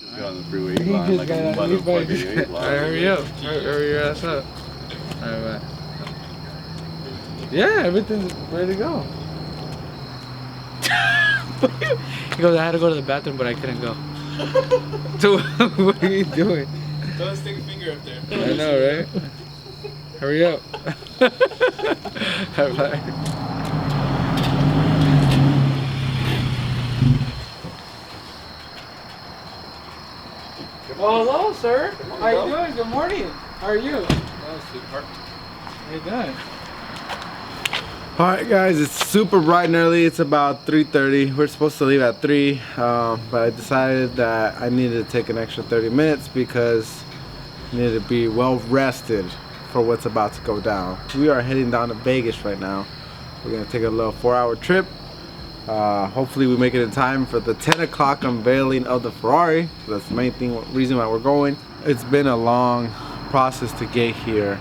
Just got on the freeway 8 line like a motherfucking 8 line. Hurry up. Hurry your ass up. Alright. Yeah, everything's ready to go. He goes, I had to go to the bathroom, but I couldn't go. So, what are you doing? Don't stick a finger up there. I know, right? Hurry up. Alright. Oh, hello, sir. How you doing? Good morning. How are you? Oh, sweetheart. How you doing? Alright guys, it's super bright and early. It's about 3:30. We're supposed to leave at 3, but I decided that I needed to take an extra 30 minutes because I needed to be well rested for what's about to go down. We are heading down to Vegas right now. We're going to take a little 4-hour trip. Hopefully we make it in time for the 10 o'clock unveiling of the Ferrari. That's the main reason why we're going. It's been a long process to get here.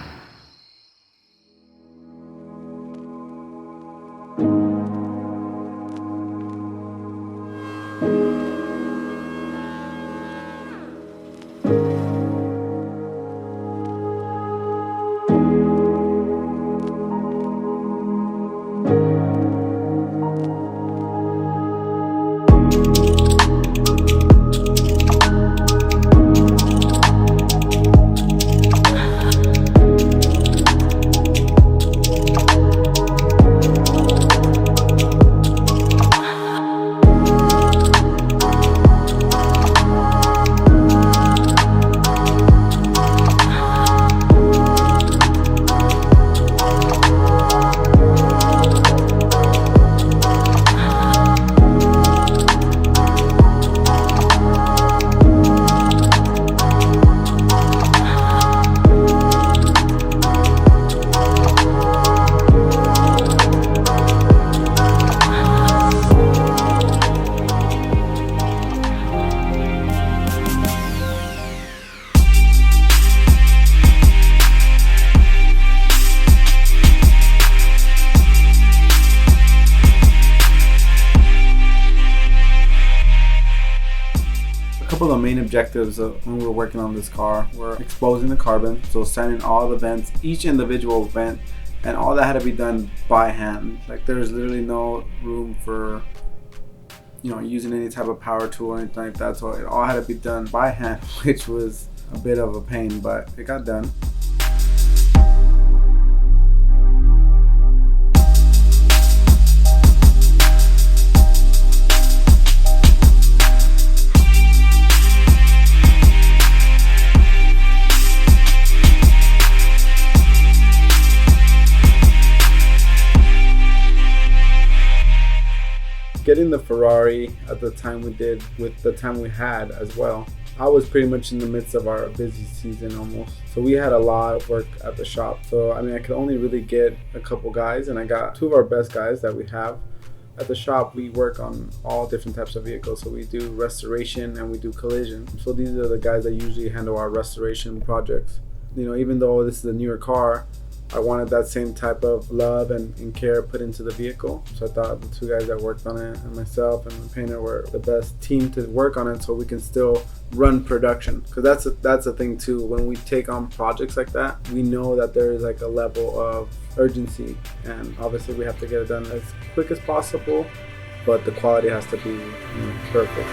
A couple of the main objectives when we're working on this car were exposing the carbon, so sanding all the vents, each individual vent, and all that had to be done by hand. Like there's literally no room for, you know, using any type of power tool or anything like that, so it all had to be done by hand, which was a bit of a pain, but it got done. Getting the Ferrari at the time we did with the time we had as well, I was pretty much in the midst of our busy season almost. So we had a lot of work at the shop. So I mean, I could only really get a couple guys, and I got 2 of our best guys that we have. At the shop, we work on all different types of vehicles. So we do restoration and we do collision. So these are the guys that usually handle our restoration projects. You know, even though this is a newer car, I wanted that same type of love and care put into the vehicle. So I thought the 2 guys that worked on it and myself and the painter were the best team to work on it so we can still run production. Because that's a thing too. When we take on projects like that, we know that there is like a level of urgency, and obviously we have to get it done as quick as possible, but the quality has to be, you know, perfect.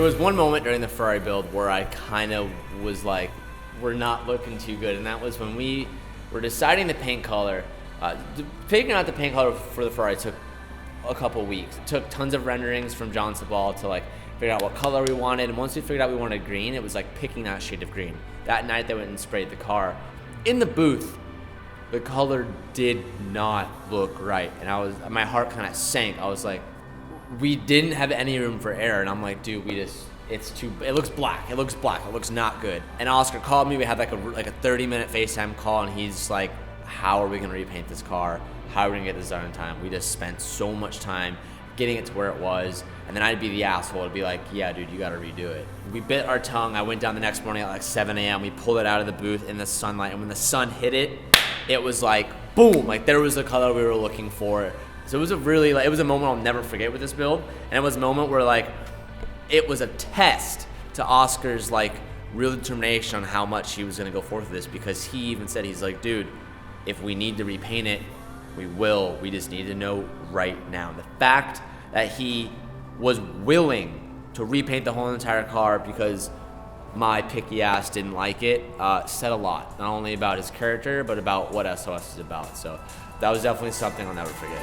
was one moment during the Ferrari build where I kind of was like, we're not looking too good, and that was when we were deciding the paint color. Figuring out the paint color for the Ferrari took a couple weeks. It took tons of renderings from John Sabal to like figure out what color we wanted, and once we figured out we wanted green, it was like picking that shade of green. That night they went and sprayed the car. In the booth, the color did not look right, and my heart kind of sank. I was like, we didn't have any room for error, and I'm like, dude, it looks black. It looks not good. And Oscar called me. We had like a 30-minute FaceTime call, and he's like, how are we gonna repaint this car? How are we gonna get this done in time? We just spent so much time getting it to where it was, and then I'd be the asshole to be like, yeah, dude, you gotta redo it. We bit our tongue. I went down the next morning at like 7 a.m. We pulled it out of the booth in the sunlight, and when the sun hit it, it was like, boom, like there was the color we were looking for. So it was it was a moment I'll never forget with this build, and it was a moment where like, it was a test to Oscar's like real determination on how much he was gonna go forth with this, because he even said, he's like, dude, if we need to repaint it, we will. We just need to know right now. The fact that he was willing to repaint the whole entire car because my picky ass didn't like it said a lot, not only about his character, but about what SOS is about. So that was definitely something I'll never forget.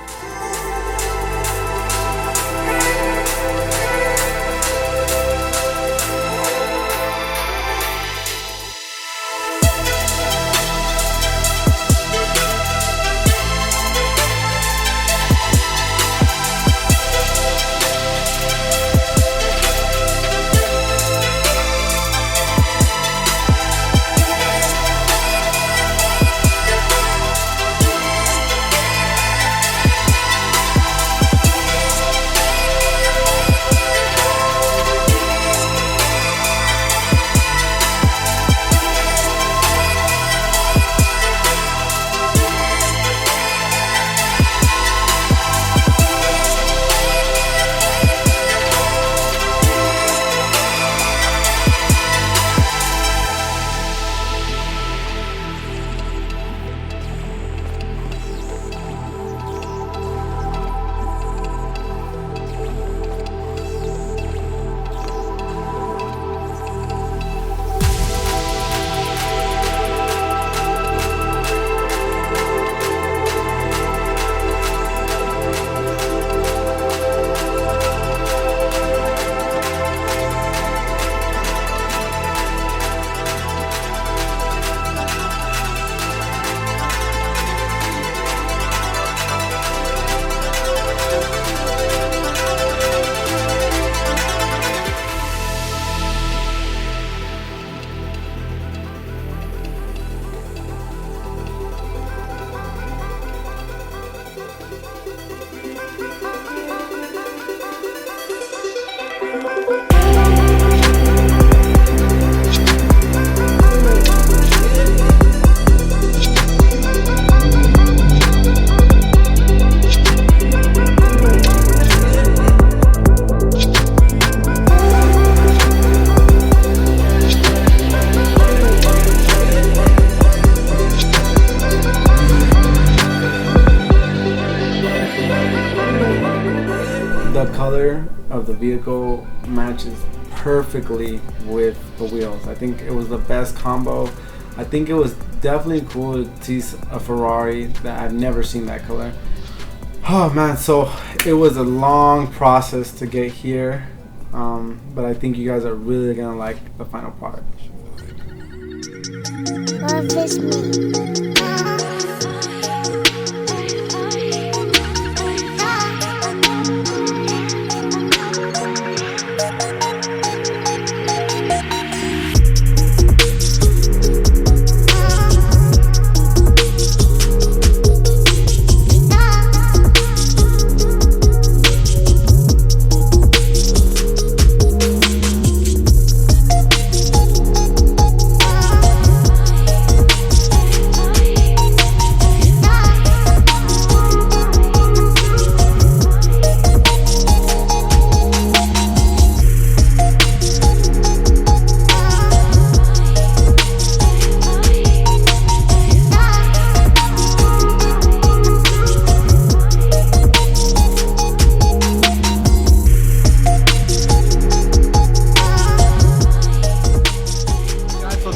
Of the vehicle matches perfectly with the wheels. I think it was the best combo. I think it was definitely cool to see a Ferrari that I've never seen that color. Oh man, so it was a long process to get here, but I think you guys are really gonna like the final product. lovewithme.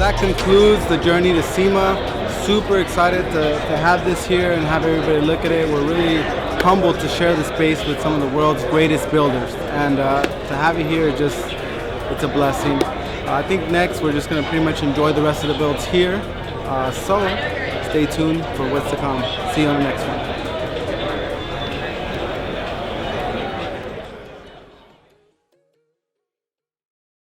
that concludes the journey to SEMA. Super excited to have this here and have everybody look at it. We're really humbled to share the space with some of the world's greatest builders, and to have you here, it's a blessing. I think next we're just going to pretty much enjoy the rest of the builds here. So stay tuned for what's to come. See you on the next one.